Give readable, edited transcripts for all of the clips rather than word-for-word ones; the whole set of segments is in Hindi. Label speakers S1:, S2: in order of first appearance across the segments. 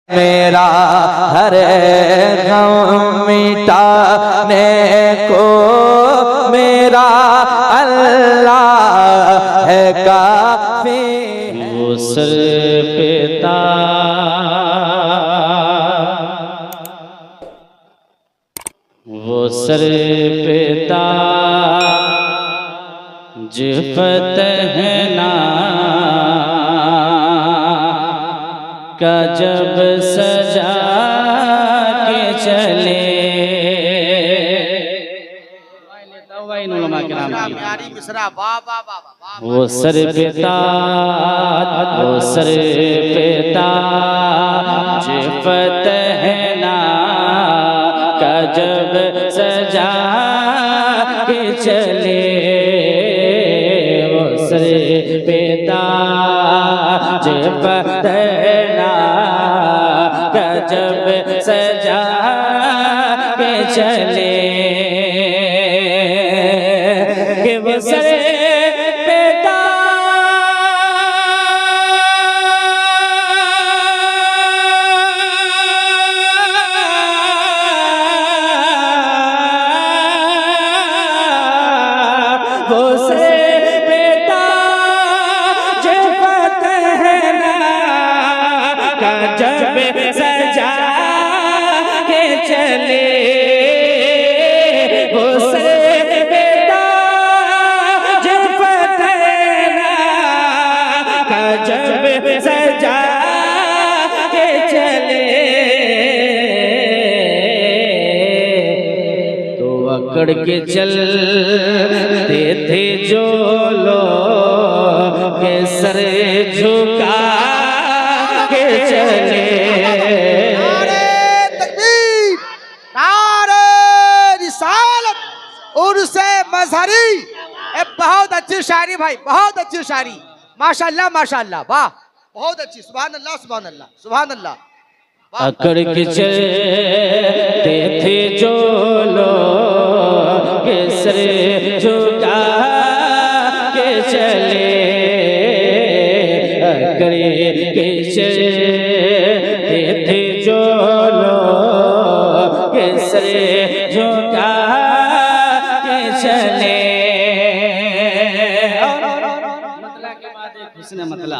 S1: मेरा हर गम मिटाने को मेरा अल्लाह है काफी।
S2: वो सर पे वो सर पे ताज फतह ना का जब सजा के चले वो सर पे ताज वो सर पे ताज फतह ना का जब सजा के चले वो सर पे ताज फतह ना का जब सजा के चले कि वो सर पे वो सर पे ताज फतह ना का जब सजा के चले वो सर पे ताज फतह ना का जब सजा के चले तो अकड़ के चलते थे जो लोग के सर झुका के चले
S3: उर्से मजहरी। बहुत अच्छी शायरी भाई, बहुत अच्छी शायरी, माशाल्लाह माशाल्लाह, वाह बहुत अच्छी, सुभान अल्लाह सुभान अल्लाह सुभान अल्लाह।
S2: अकड़ के चलते थे जो लोग के सर झुका के चले अकड़ के चलते थे जो लोग के सर झुका के चले। मतला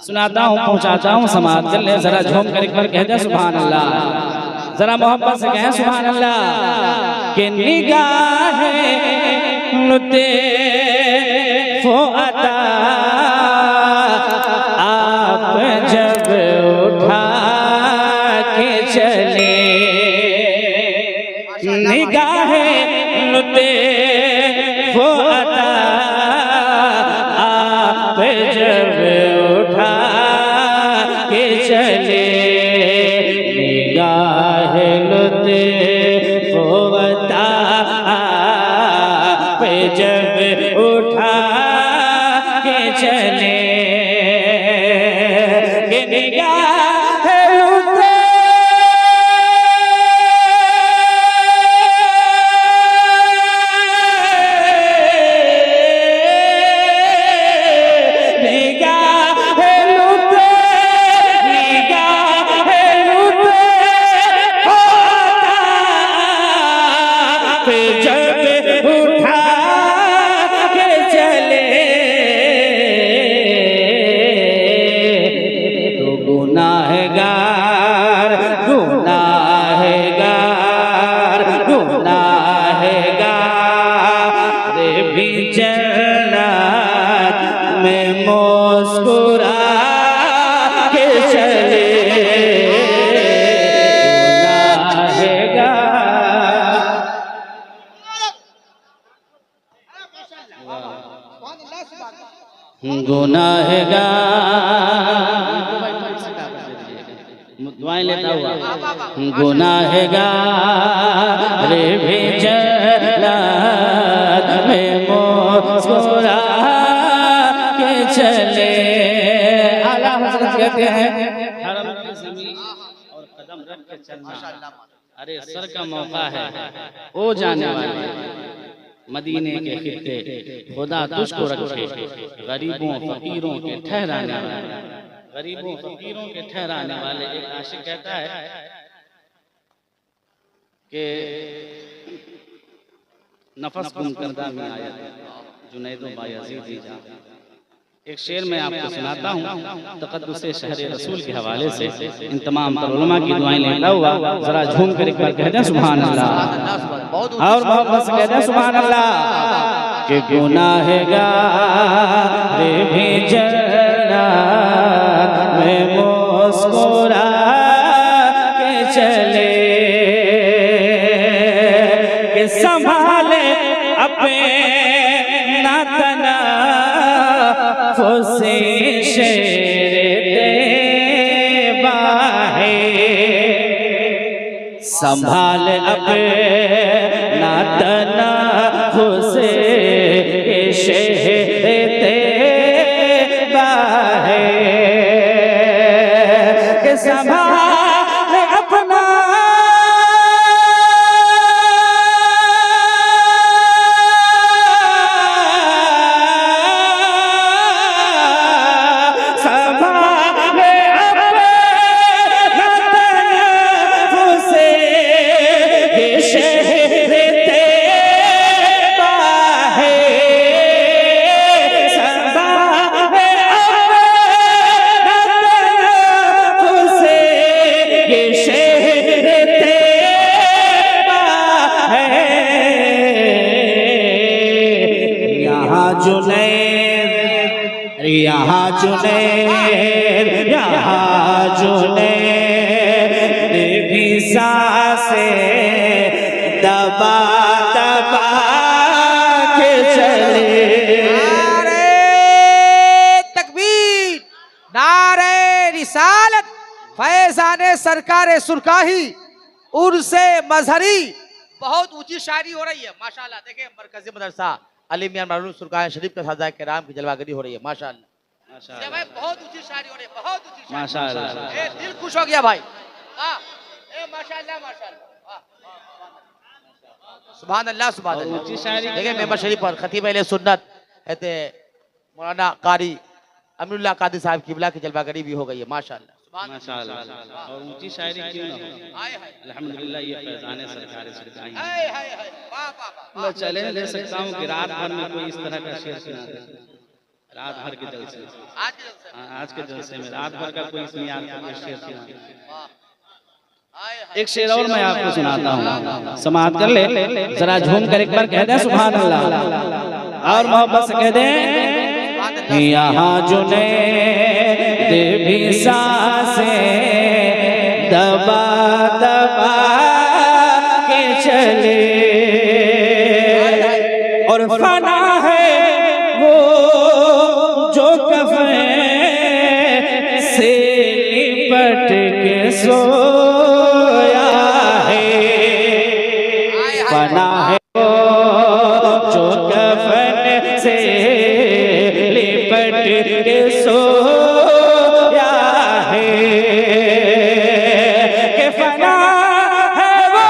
S2: सुनाता हूँ पहुँचाता हूँ समाज चले जरा झूम कर एक बार कह दे सुभान अल्लाह, जरा मोहब्बत से कहें सुभान अल्लाह। कि निगाहें लुत्फ़ो अता आप जब उठा के चले निगाहें लुत्फ़ो अता आप जब उठा के चले निगाह लुत्फ़ो अता आप जब उठा के चले कि निगाह जब उठा के चले तो गुनाहगार गुनाहगार गुनाहगार भी जन्नत में मुस्कुरा के चले दुआएं लेता हुआ गुनाहगार भी जन्नत में मुस्कुरा के चले। आला हज़रत कहते हैं हरम की ज़मीन और कदम रख के चलना, अरे सर का मौका है ओ जाने वाले मदीने के खित्ते खुदा तुझको रखे गरीबों फकीरों के ठहराने वाले गरीबों फकीरों के ठहराने वाले। एक आशिक कहता है कि नफस गुम करदा में आया जुनैद बायज़ीदी जा। एक शेर मैं आपको सुनाता हूँ तक़द्दुसे शहर रसूल के हवाले से। इन तमाम तर उलमा की दुआएं लेता हुआ जरा झूम कर एक बार कह दें सुभान अल्लाह, और मोहब्बत से कह दें सुभान अल्लाह। कि गुनाहगार भी जन्नत में मुस्कुरा के चले, कि संभाले अपना तनफ़ुस शेरे बाहे, संभाल अपना तनफ़ुस शेरे बाहे, कि संभाल अपना यहाँ जुनैद भी सांसें दबा दबा के चले।
S3: नारे तकबीर, नारे रिसालत, फैज़ाने सरकारे सुरकाही, उर्से मजहरी। बहुत ऊंची शायरी हो रही है माशाल्लाह। देखिए मरकजी मदरसा अली मियां मरहूम सुरकाए शरीफ के साथ किराम की जलवागरी हो रही है माशाल्लाह। माशाल्लाह भाई बहुत ऊंची शायरी हो रही है, बहुत ऊंची शायरी माशाल्लाह। ए दिल खुश हो गया भाई, वाह ए माशाल्लाह माशाल्लाह, वाह सुभान अल्लाह सुभान अल्लाह। ऊंची शायरी देखिए मेंबर शरीफ पर खतीब अहले सुन्नत कहते मौलाना कारी अमीरुल्लाह कादी साहब किबला की जलवागरी भी हो गई है माशाल्लाह माशाल्लाह।
S2: और ऊंची शायरी क्यों ना हो, अल्हम्दुलिल्लाह ये फैज़ाने सरकार सुरकाई। मैं चैलेंज ले सकता हूँ कि रात भर में कोई इस तरह का शेर सुना दे, रात भर के जलसे, आज के जलसे में रात भर का कोई इसमें आपको शेर सुना दे। एक शेर और मैं आपको सुनाता हूँ, समाअत कर ले जरा झूम कर एक बार कह दे सुभान अल्लाह, और मोहब्बत से कह दे। यहाँ जुनैद भी सांसें दबा दबा के चले, और फना है वो जो कफ़न से लिपट के सोया है, फना है वो जो कफ़न से लिपट के सोया है, कि फना है वो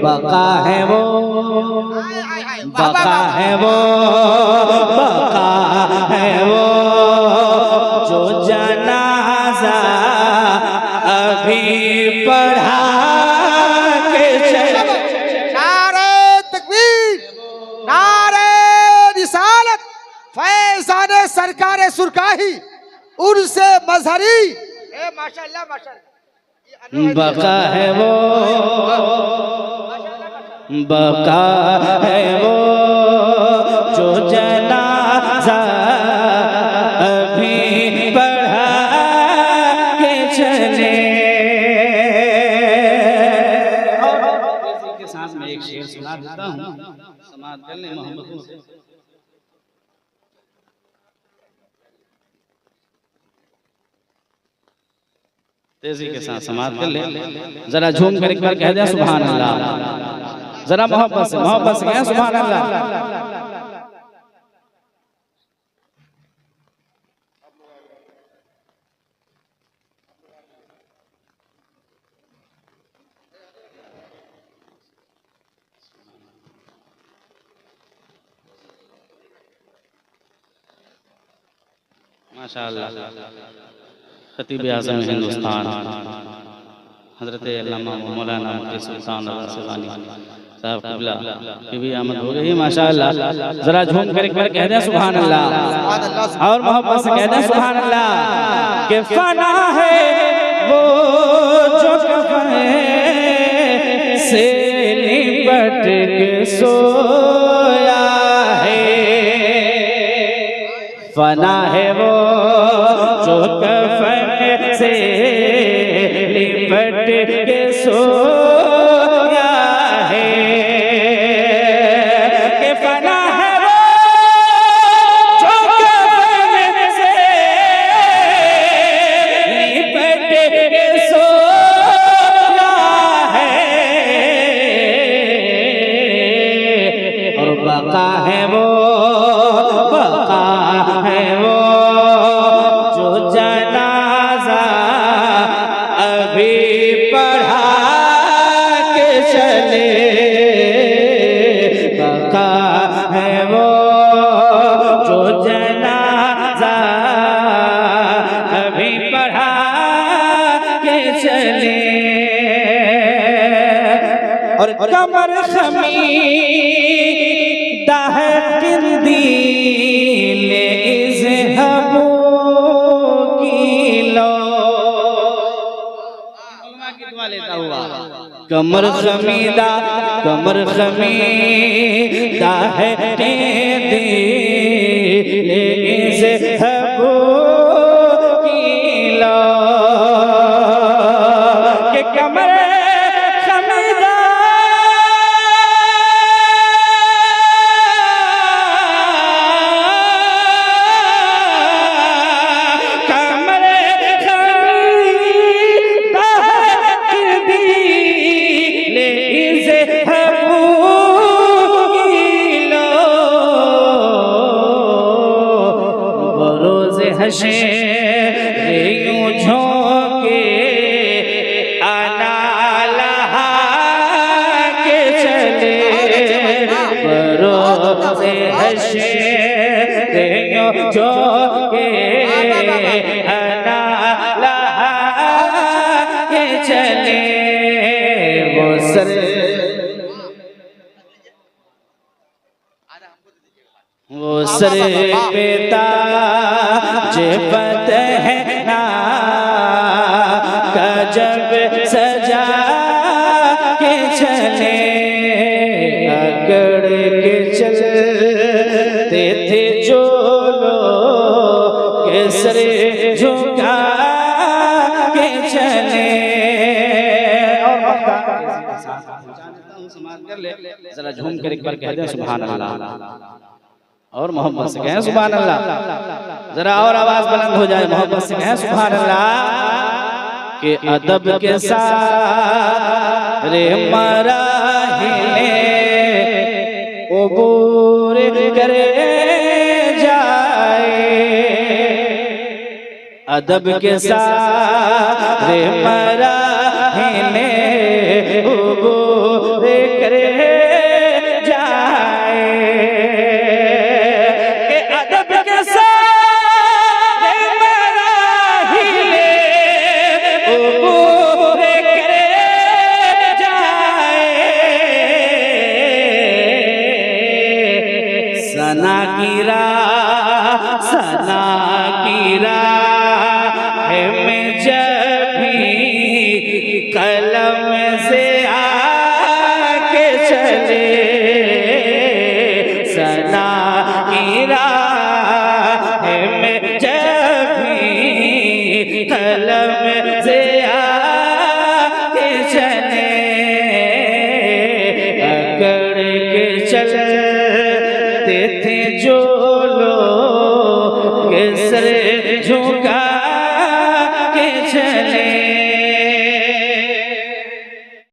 S2: बका है वो, बका है वो, बका है वो जो जनाजा अभी पढ़ा के चले।
S3: नारे तकबीर, नारे रिसालत, फैज़ाने सरकारे सुरकाही, उर्से मजहरी। ए माशाल्लाह माशाल्लाह।
S2: बका है वो, बका है वो जो जनाजा अभी पढ़ा के चले। और इसी के साथ में एक शेर सुना देता हूँ, समाअत कर ले मोहम्मद से। तेजी के साथ समाप्त कर ले। जरा झूम कर एक बार कह दे सुभान अल्लाह। जरा मोहब्बत से कहें सुभान अल्लाह। माशाअल्लाह। खतीब आज़म हिंदुस्तान हज़रत अल्लामा मौलाना मुफ्ती सुल्तान रज़वानी साहब क़िबला की भी आमद हो गई माशाअल्लाह। जरा झूम कर एक बार कह दें सुभान अल्लाह और मोहब्बत से कह दें सुभान अल्लाह। कि फना है वो जो कफ़न से लिपट के सोया है, फना है वो जो कफ़न से लिपट के सोया है। कि फना है वो जो कफ़न से लिपट के सोया है, और बका है वो जो जनाजा अभी पढ़ा के चले, बका है वो जो जनाजा अभी पढ़ा के चले। और कमर खमीदा है दिल इज़हबू कमर खमीदा है दिल इज़हबू की लो। कि कमर खमीदा यूं झोंके आना लहा के चले, बरोज़े हश्र यूं झोंके आना लहा के चले। वो सर पे ताज पहना का जब सजा के चले, अकड़ के चलते थे जो लोग सर झुका के चले। जरा झूम कर एक बार कह दें सुभान अल्लाह और मोहब्बत से कहें सुभान अल्लाह। जरा और आवाज बुलंद हो जाए, मोहब्बत से कहें सुभान अल्लाह। के अदब के साथ रे मराहिले उबूर करे जाए, अदब के साथ रे मराहिले उबूर करे सना गिरा है मैं जब भी कलम से आके चले, सना गिरा है मैं जब भी कलम से आके चले, अकड़ के चलते थे जो लोग सर झुका